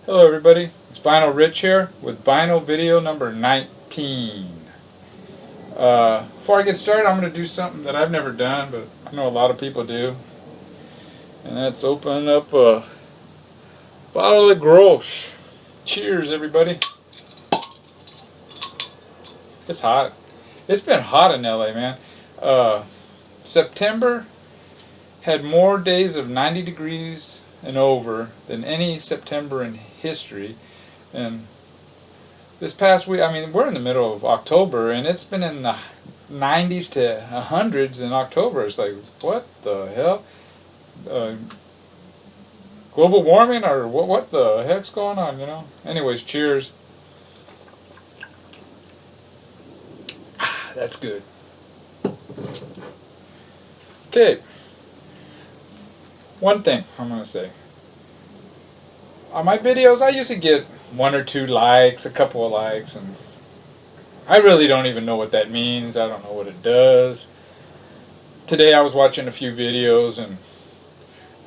Hello everybody, it's Vinyl Rich here with Vinyl video number 19. Before I get started, I'm going to do something that I've never done, but I know a lot of people do. And that's open up a bottle of Grosh. Cheers everybody. It's hot. It's been hot in LA, man. September had more days of 90 degrees and over than any September in history. And this past week, I mean, we're in the middle of October and it's been in the 90s to 100s in October. It's like, what the hell? Global warming, or what the heck's going on, you know? Anyways, cheers. That's good. Okay. One thing I'm going to say. On my videos, I usually get 1 or 2 likes, a couple of likes, and I really don't even know what that means. I don't know what it does. Today I was watching a few videos, and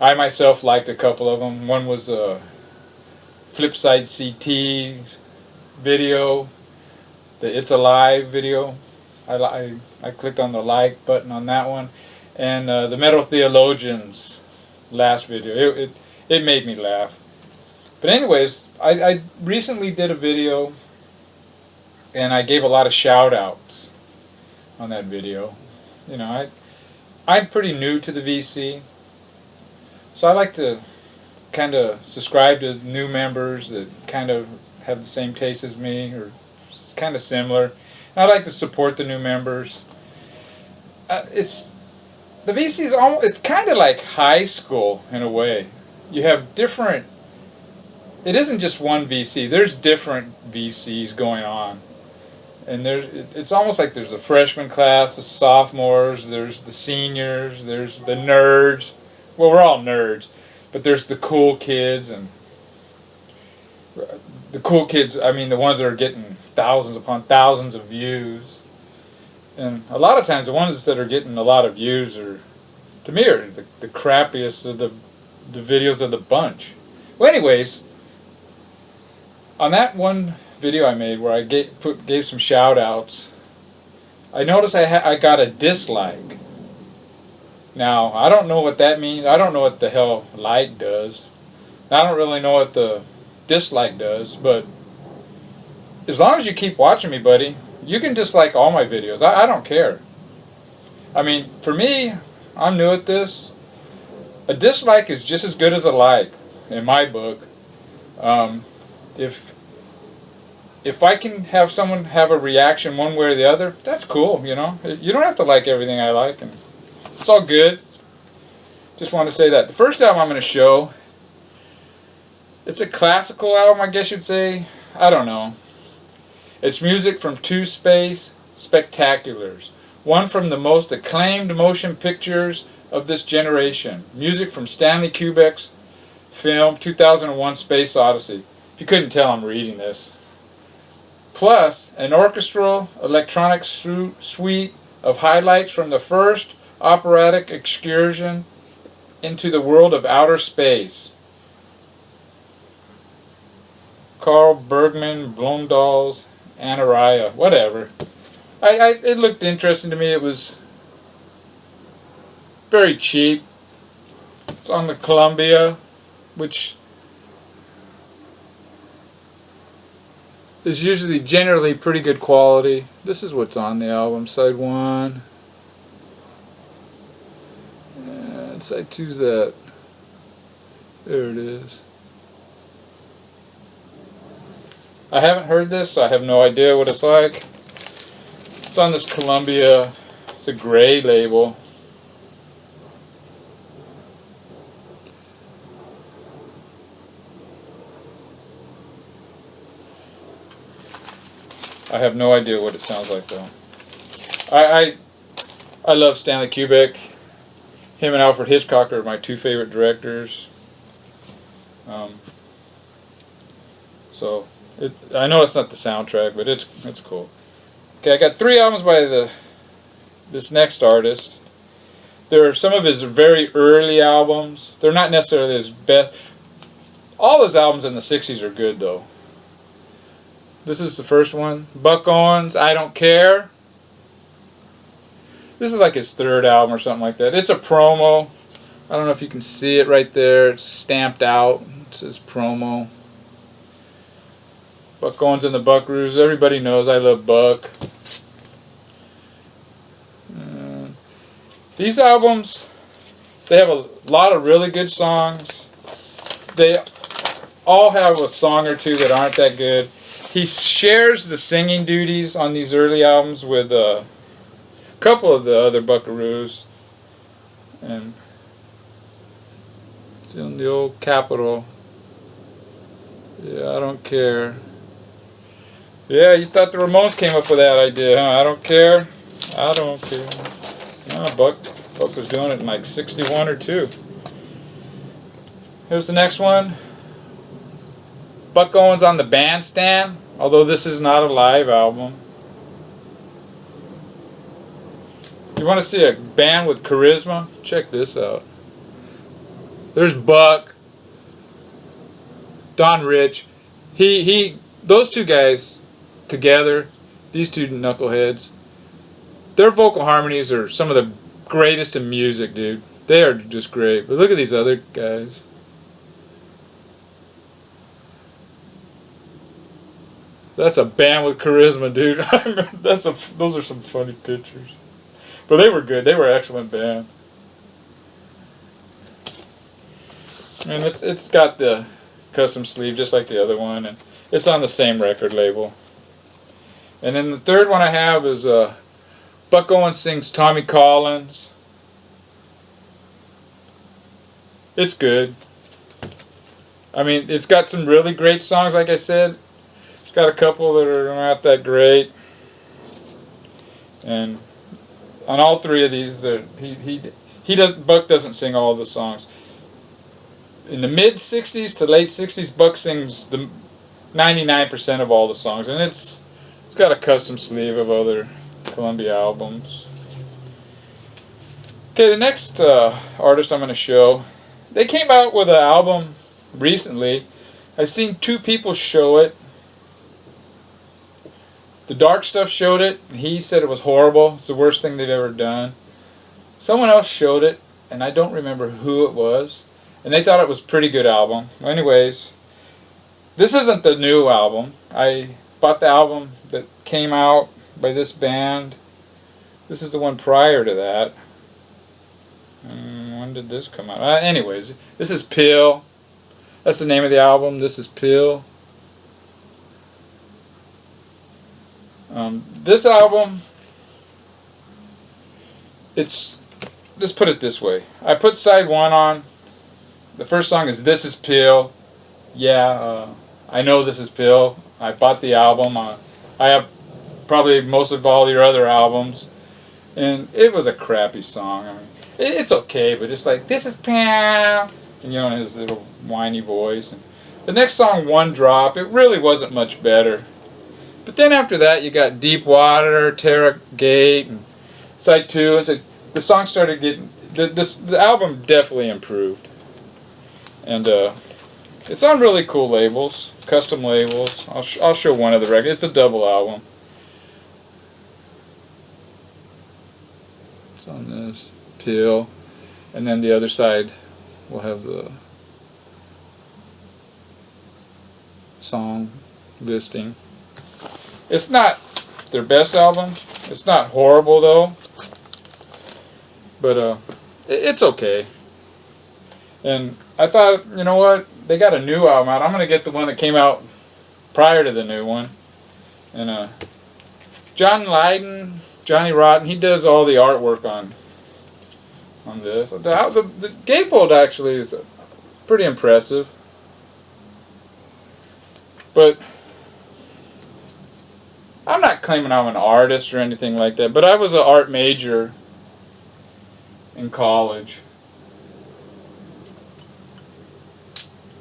I myself liked a couple of them. One was a Flipside CT video, the It's Alive video. I clicked on the like button on that one, and the Metal Theologians last video. It made me laugh. But anyways, I recently did a video and I gave a lot of shout outs on that video. You know, I'm pretty new to the VC, so I like to kind of subscribe to new members that kind of have the same taste as me or kind of similar. I like to support the new members. The VC is almost, it's kind of like high school in a way. You have different. It isn't just one VC. There's different VCs going on, and it's almost like there's a freshman class, the sophomores, there's the seniors, there's the nerds. Well, we're all nerds, but there's the cool kids, and the cool kids, I mean the ones that are getting thousands upon thousands of views. And a lot of times the ones that are getting a lot of views are, to me, are the crappiest of the videos of the bunch. Well, anyways, on that one video I made where I gave some shout outs, I noticed I got a dislike. Now, I don't know what that means. I don't know what the hell like does. I don't really know what the dislike does, but as long as you keep watching me, buddy, you can dislike all my videos. I don't care. I mean, for me, I'm new at this. A dislike is just as good as a like, in my book. If I can have someone have a reaction one way or the other, that's cool, you know. You don't have to like everything I like, and it's all good. Just want to say that. The first album I'm going to show, it's a classical album, I guess you'd say. I don't know. It's music from 2 space spectaculars. One from the most acclaimed motion pictures of this generation. Music from Stanley Kubrick's film 2001 Space Odyssey. If you couldn't tell, I'm reading this. Plus, an orchestral electronic suite of highlights from the first operatic excursion into the world of outer space. Carl Bergman, Blomdahl's Anaria, whatever. It looked interesting to me. It was very cheap. It's on the Columbia, which is usually generally pretty good quality. This is what's on the album. Side 1. And side 2's that. There it is. I haven't heard this, so I have no idea what it's like. It's on this Columbia. It's a gray label. I have no idea what it sounds like though. I love Stanley Kubrick. Him and Alfred Hitchcock are my 2 favorite directors. So I know it's not the soundtrack, but it's cool. Okay, I got 3 albums by this next artist. There are some of his very early albums. They're not necessarily his best. All his albums in the 60s are good though. This is the first one. Buck Owens, I Don't Care. This is like his third album or something like that. It's a promo. I don't know if you can see it right there. It's stamped out. It says promo. Buck Owens and the Buckaroos. Everybody knows I love Buck. These albums, they have a lot of really good songs. They all have a song or two that aren't that good. He shares the singing duties on these early albums with a couple of the other Buckaroos. And it's in the old Capitol. Yeah, I don't care. Yeah, you thought the Ramones came up with that idea, huh? I don't care. I don't care. No, Buck was doing it in like 61 or 2. Here's the next one. Buck Owens on the Bandstand, although this is not a live album. You want to see a band with charisma? Check this out. There's Buck, Don Rich. Those two guys together, these two knuckleheads, their vocal harmonies are some of the greatest in music, dude. They are just great. But look at these other guys. That's a band with charisma, dude. Those are some funny pictures. But they were good. They were an excellent band. And it's got the custom sleeve just like the other one, and it's on the same record label. And then the third one I have is Buck Owens sings Tommy Collins. It's good. I mean, it's got some really great songs, like I said. It's got a couple that are not that great. And on all three of these, Buck doesn't sing all the songs. In the mid 60s to late 60s, Buck sings the 99% of all the songs, and it's got a custom sleeve of other Columbia albums. Okay, the next artist I'm going to show, they came out with an album recently. I've seen 2 people show it. The Dark Stuff showed it, and he said it was horrible. It's the worst thing they've ever done. Someone else showed it, and I don't remember who it was, and they thought it was a pretty good album. Anyways, this isn't the new album. I bought the album that came out by this band. This is the one prior to that. When did this come out? Anyways, this is Pill. That's the name of the album. This is Pill. This album, let's put it this way. I put side 1 on. The first song is This Is Pill. Yeah, I know This Is Pill. I bought the album. I have probably most of all your other albums. And it was a crappy song. I mean, it's okay, but it's like, This Is Pill. And, you know, his little whiny voice. And the next song, One Drop, it really wasn't much better. But then after that, you got Deep Water, Terra Gate, and Side 2. And so the song started getting... The album definitely improved. And it's on really cool labels, custom labels. I'll show one of the records. It's a double album. It's on this Pill, and then the other side will have the song listing. It's not their best album. It's not horrible though, but it's okay. And I thought, you know what? They got a new album out. I'm gonna get the one that came out prior to the new one. And John Lydon, Johnny Rotten, he does all the artwork on this. The gatefold actually is pretty impressive. But I'm not claiming I'm an artist or anything like that, but I was an art major in college.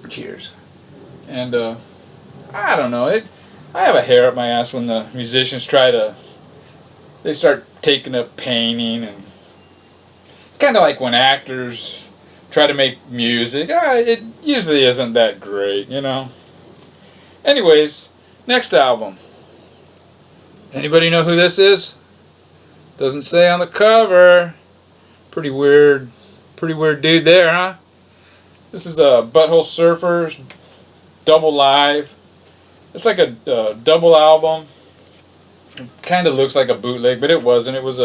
Cheers. And I don't know, I have a hair up my ass when the musicians they start taking up painting, and it's kind of like when actors try to make music. It usually isn't that great, you know. Anyways, next album. Anybody know who this is? Doesn't say on the cover. Pretty weird dude there, huh? This is a Butthole Surfers double live. It's like a double album. It kind of looks like a bootleg, but it wasn't. It was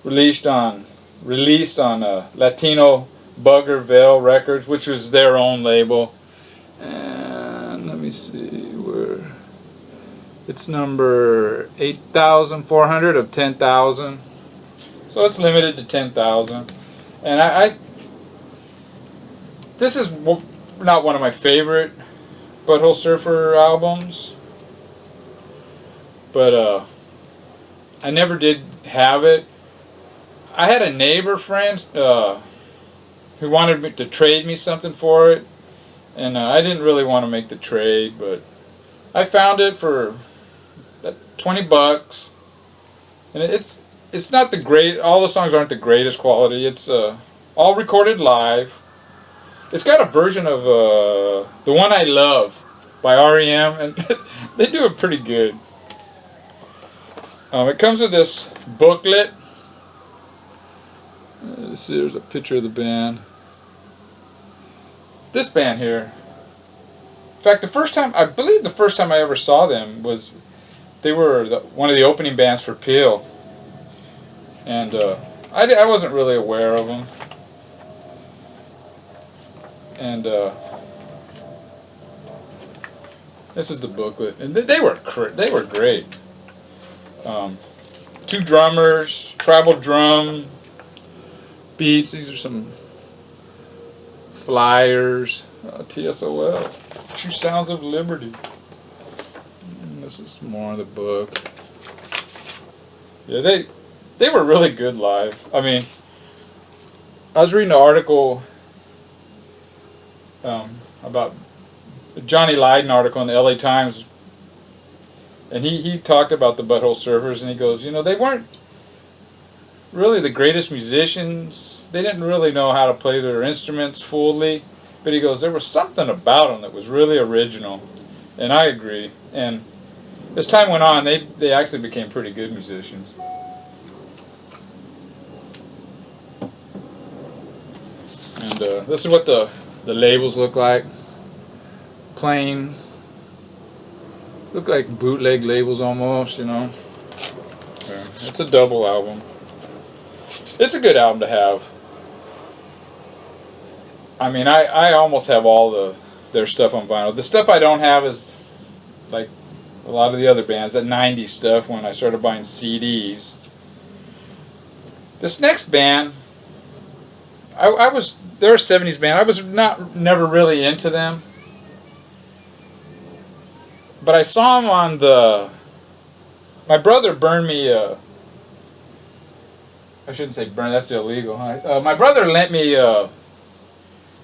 released on Latino Bugger Veil Records, which was their own label. And let me see where. It's number 8,400 of 10,000. So it's limited to 10,000. And this is not one of my favorite Butthole Surfer albums, but I never did have it. I had a neighbor friend who wanted me to trade me something for it, and I didn't really want to make the trade, but I found it for $20, and it's not the great. All the songs aren't the greatest quality. It's all recorded live. It's got a version of The One I Love by REM, and they do it pretty good. It comes with this booklet. There's a picture of the band. This band here. In fact, I believe the first time I ever saw them was they were one of the opening bands for Peel, and I wasn't really aware of them. And this is the booklet, and they were great. 2 drummers, tribal drum beats. These are some flyers. TSOL, True Sounds of Liberty. And this is more of the book. Yeah, they were really good live. I mean, I was reading an article about a Johnny Lydon article in the LA Times, and he talked about the Butthole Surfers, and he goes, you know, they weren't really the greatest musicians. They didn't really know how to play their instruments fully, but he goes, there was something about them that was really original, and I agree. And as time went on, they actually became pretty good musicians. And this is what the labels look like. Plain. Look like bootleg labels almost, you know. Yeah, it's a double album. It's a good album to have. I mean, I almost have all their stuff on vinyl. The stuff I don't have is like a lot of the other bands, that 90s stuff when I started buying CDs. This next band, they're a 70s band. I was never really into them. But I saw them on my brother burned me, I shouldn't say burn, that's illegal. Huh? My brother lent me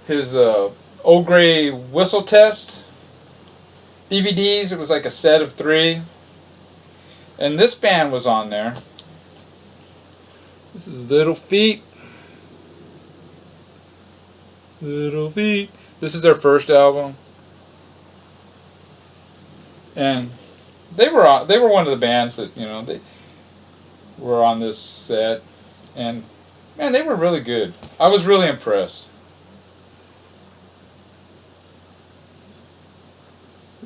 his Old Grey Whistle Test DVDs. It was like a set of 3. And this band was on there. This is Little Feat. Little Feat. This is their first album. And they were one of the bands that, you know, they were on this set, and man, they were really good. I was really impressed.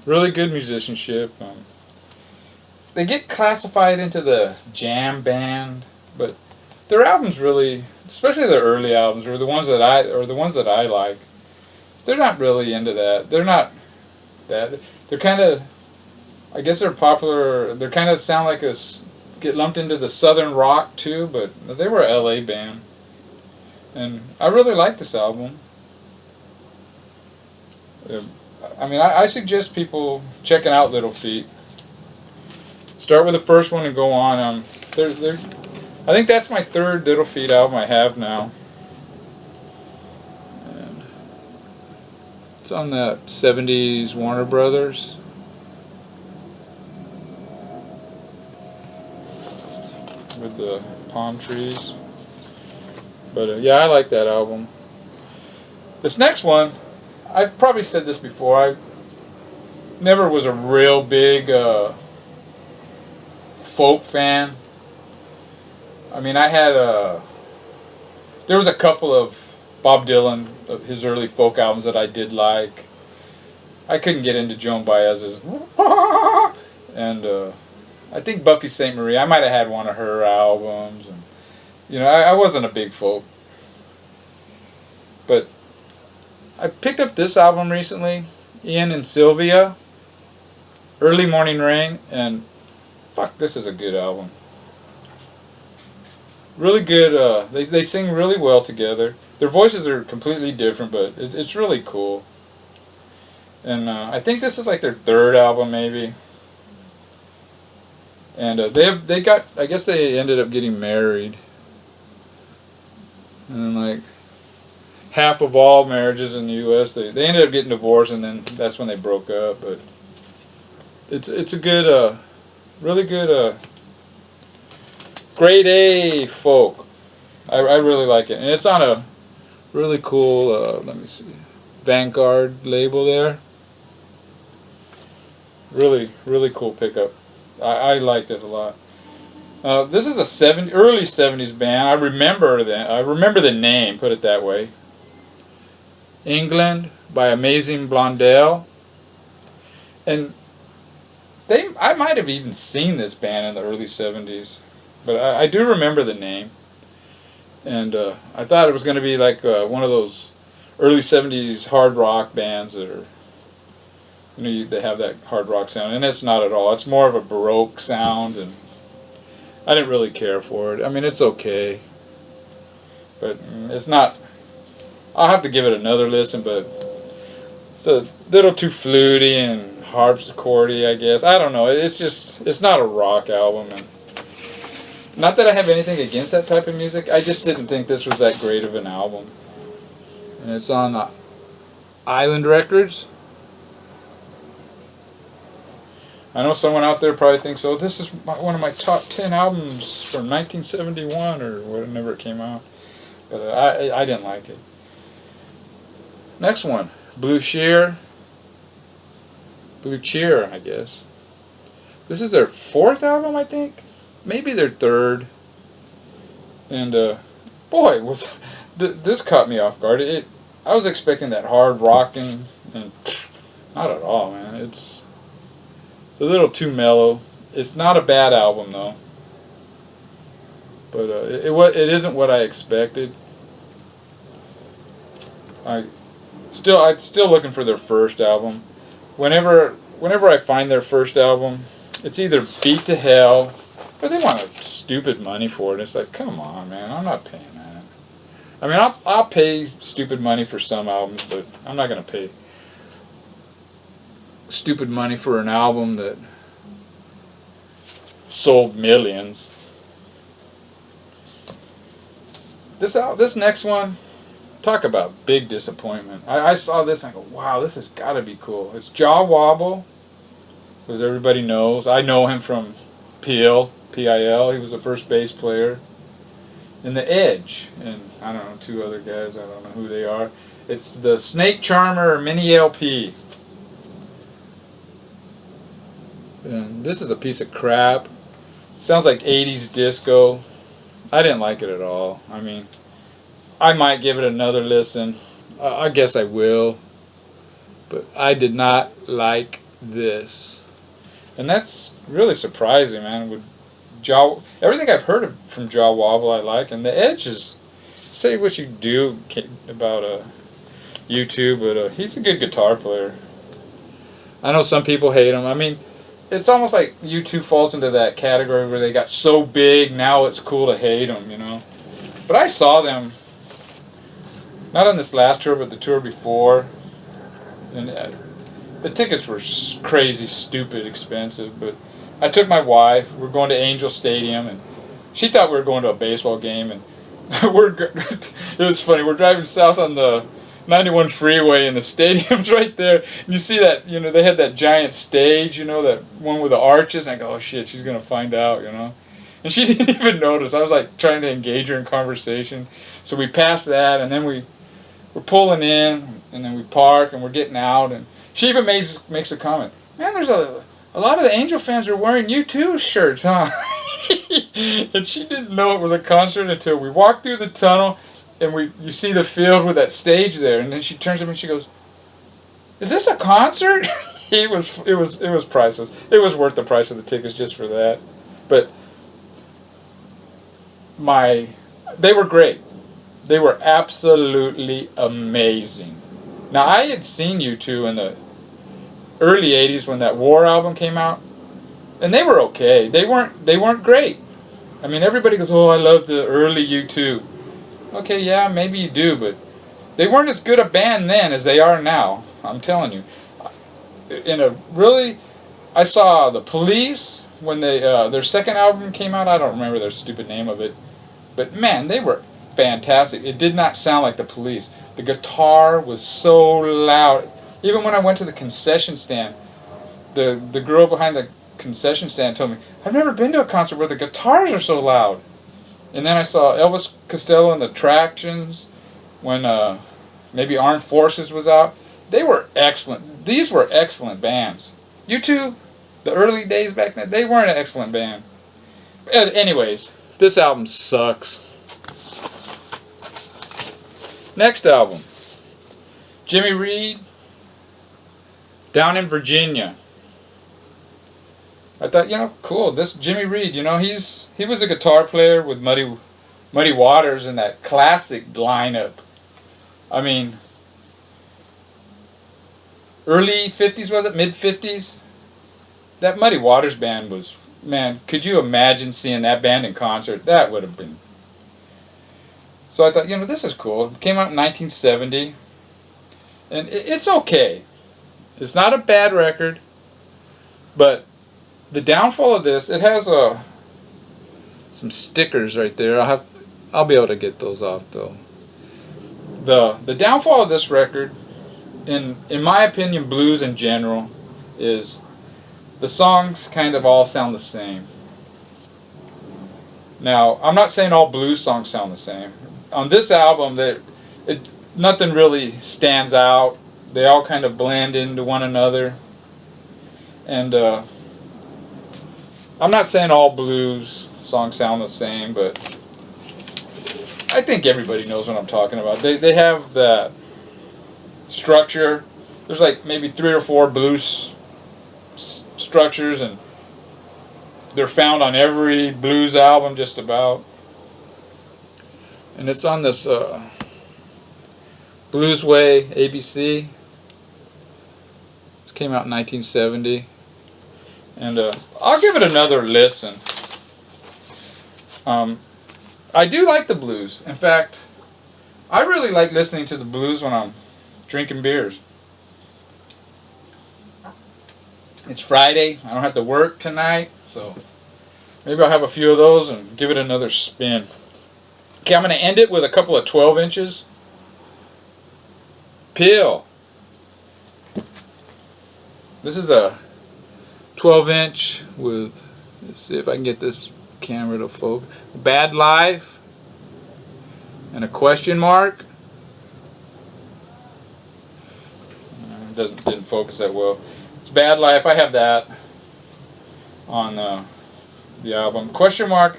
Really good musicianship. They get classified into the jam band, but their albums really, especially their early albums, or the ones that I like, they're not really into that. They're not that. They're kind of, I guess they're popular. They kind of sound like get lumped into the southern rock too, but they were a LA band, and I really like this album. I mean, I suggest people checking out Little Feat. Start with the first one and go on. I think that's my 3rd Little Feat album I have now. And it's on that 70s Warner Brothers. With the palm trees. But yeah, I like that album. This next one, I've probably said this before. I never was a real big folk fan. I mean, there was a couple of Bob Dylan, of his early folk albums that I did like. I couldn't get into Joan Baez's, and I think Buffy St. Marie. I might have had one of her albums, and I wasn't a big folk. But I picked up this album recently, Ian and Sylvia, Early Morning Rain, and fuck, this is a good album. Really good. They sing really well together. Their voices are completely different, but it's really cool. And I think this is like their third album, maybe. And they got, I guess they ended up getting married. And like half of all marriages in the U.S., they ended up getting divorced, and then that's when they broke up. But it's a good, really good, grade A folk. I really like it, and it's on a really cool, let me see, Vanguard label there. Really, really cool pickup. I liked it a lot. This is a early 70s band. I remember the name, put it that way. England by Amazing Blondell. And I might have even seen this band in the early 70s. But I do remember the name. And I thought it was going to be like one of those early 70s hard rock bands that are, they have that hard rock sound. And it's not at all. It's more of a Baroque sound, and I didn't really care for it. I mean, it's okay. But it's not, I'll have to give it another listen, but it's a little too fluty and harpsichordy, I guess. I don't know. It's not a rock album. And not that I have anything against that type of music. I just didn't think this was that great of an album. And it's on Island Records. I know someone out there probably thinks, oh, this is one of my top 10 albums from 1971 or whenever it came out. But I didn't like it. Next one, Blue Cheer, I guess. This is their fourth album, I think. Maybe their third. And boy, this caught me off guard. I was expecting that hard rocking, and not at all, man. It's a little too mellow. It's not a bad album though, but it isn't what I expected. I'm still looking for their first album. Whenever I find their first album, it's either beat to hell, or they want stupid money for it. It's like, come on, man, I'm not paying that. I mean, I'll pay stupid money for some albums, but I'm not gonna pay stupid money for an album that sold millions. This next one, talk about big disappointment. I saw this and I go, wow, this has got to be cool. It's Jaw Wobble, because everybody knows. I know him from Peel, P-I-L. He was the first bass player. And The Edge, and I don't know, two other guys, I don't know who they are. It's the Snake Charmer mini LP. And this is a piece of crap. Sounds like 80s disco. I didn't like it at all. I mean, I might give it another listen. I guess I will. But I did not like this. And that's really surprising, man. Everything I've heard from Jaw Wobble I like. And The Edge is, say what you do about YouTube, but he's a good guitar player. I know some people hate him. I mean, it's almost like U2 falls into that category where they got so big, now it's cool to hate them, But I saw them, not on this last tour, but the tour before. And the tickets were crazy, stupid, expensive. But I took my wife. We're going to Angel Stadium, and she thought we were going to a baseball game. And it was funny. We're driving south on the 91 freeway, and the stadium's right there, and you see that, they had that giant stage, that one with the arches, and I go, oh shit, she's gonna find out, and she didn't even notice. I was like trying to engage her in conversation, so we passed that, and then we we're pulling in, and then we park, and we're getting out, and she even makes a comment. Man, there's a lot of the Angel fans are wearing U2 shirts, huh? And she didn't know it was a concert until we walked through the tunnel, and you see the field with that stage there, and then she turns to me and she goes, "Is this a concert?" It was priceless. It was worth the price of the tickets just for that. But they were great. They were absolutely amazing. Now, I had seen U2 in the early 80s when that War album came out, and they were okay. They weren't great. I mean, everybody goes, "Oh, I love the early U2." Okay, yeah, maybe you do, but they weren't as good a band then as they are now. I'm telling you. I saw the Police when their second album came out. I don't remember their stupid name of it, but man, they were fantastic. It did not sound like the Police. The guitar was so loud. Even when I went to the concession stand, the girl behind the concession stand told me, "I've never been to a concert where the guitars are so loud." And then I saw Elvis Costello and the Tractions when maybe Armed Forces was out. They were excellent. These were excellent bands. U2, the early days back then, they weren't an excellent band. Anyways, this album sucks. Next album, Jimmy Reed, Down in Virginia. I thought, cool. This Jimmy Reed, he was a guitar player with Muddy Waters in that classic lineup. I mean, early 50s, was it? Mid 50s? That Muddy Waters band was, man, could you imagine seeing that band in concert? That would have been. So I thought, this is cool. It came out in 1970. And it's okay. It's not a bad record. But the downfall of this, it has some stickers right there. I'll be able to get those off though. The downfall of this record, in my opinion, blues in general, is the songs kind of all sound the same. Now, I'm not saying all blues songs sound the same. On this album, nothing really stands out. They all kind of blend into one another. And I'm not saying all blues songs sound the same, but I think everybody knows what I'm talking about. They have that structure. There's like maybe 3 or 4 blues structures, and they're found on every blues album just about. And it's on this Bluesway ABC. It came out in 1970. And I'll give it another listen. I do like the blues. In fact, I really like listening to the blues when I'm drinking beers. It's Friday. I don't have to work tonight, so maybe I'll have a few of those and give it another spin. Okay, I'm going to end it with a couple of 12 inches. Pill. This is a 12-inch with, let's see if I can get this camera to focus. Bad Life and a question mark. Didn't focus that well. It's Bad Life. I have that on the album. Question mark.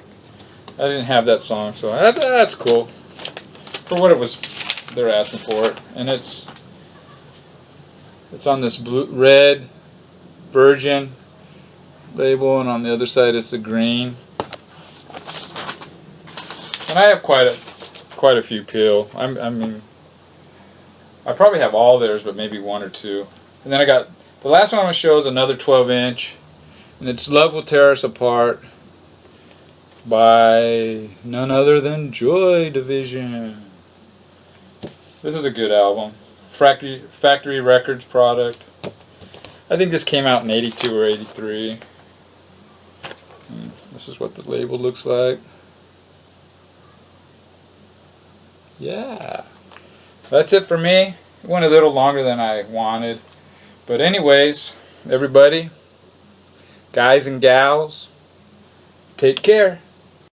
I didn't have that song, so that's cool for what it was. They're asking for it, and it's on this blue, red Virgin label, and on the other side it's the green. And I have quite a few Peel. I mean, I probably have all theirs, but maybe 1 or 2. And then I got the last one I'm gonna show is another 12-inch, and it's "Love Will Tear Us Apart" by none other than Joy Division. This is a good album. Factory Records product. I think this came out in 82 or 83. This is what the label looks like. Yeah. That's it for me. It went a little longer than I wanted. But anyways, everybody, guys and gals, take care.